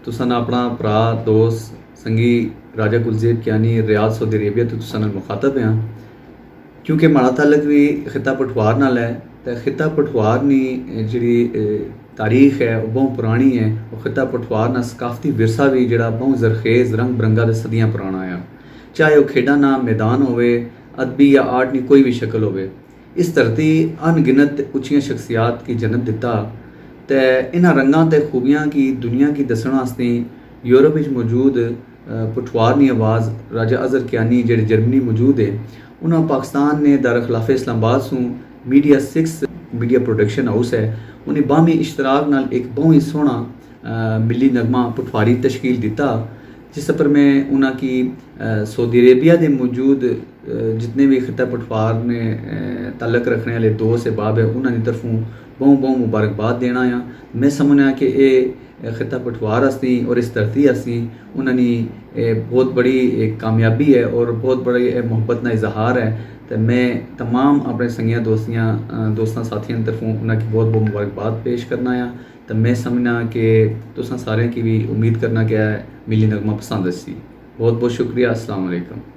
तुसन अपना भरा दोस्त संगी राजा Kuljeet Kayani Riyadh Saudi Arabia तो तुसन मुखातब हैं क्योंकि माड़ा ताल्लुक भी खिता पठवार नाल है। तो खिता पठवार नी जी तारीख है वो बहुत पुरानी है। और खिता पठवार ना सकाफती विरसा भी जोड़ा बहुत जरखेज़ रंग बरंगा तो सदियाँ पुराना है। चाहे वह खेडा ना मैदान होवे, अदबी या आर्ट की कोई भी शक्ल होवे, इस धरती अनगिनत उच्चियां शख्सियात की जन्म दिता। तो इन्हां रंगां ते खूबियां की दुनिया की दसण वास्ते यूरोप में मौजूद पठवार नी आवाज़ राजा अजहर कियानी जेड़े जर्मनी मौजूद है, उन्होंने पाकिस्तान ने दार खिलाफे इस्लामाबाद सूँ मीडिया 6 मीडिया प्रोडक्शन हाउस है, उन्हें बामी इश्तराक नाल एक बहुत ही सोहना मिली नगमा पठवारी तश्कील दिता। जिस पर मैं उन्होंने सऊदी अरेबिया के मौजूद जितने भी खिता पठवार ने ताल्लुक रखने वाले दोस्त बाब है उन्होंने तरफों बहुत बहुत मुबारकबाद देना है। मैं समझना कि ये खिता पठवार हस्ती और इस धरती हस्ती उन्होंने बहुत बड़ी एक कामयाबी है और बहुत बड़ी मोहब्बत का इजहार है। तो मैं तमाम अपने संगियां दोस्तों साथियों तरफों उन्होंने बहुत बहुत मुबारकबाद पेश करना है। तो मैं समझना कि तुसां सारें की भी उम्मीद करना क्या है मिली नगमा पसंद सी। बहुत बहुत शुक्रिया। अस्सलाम वालेकुम।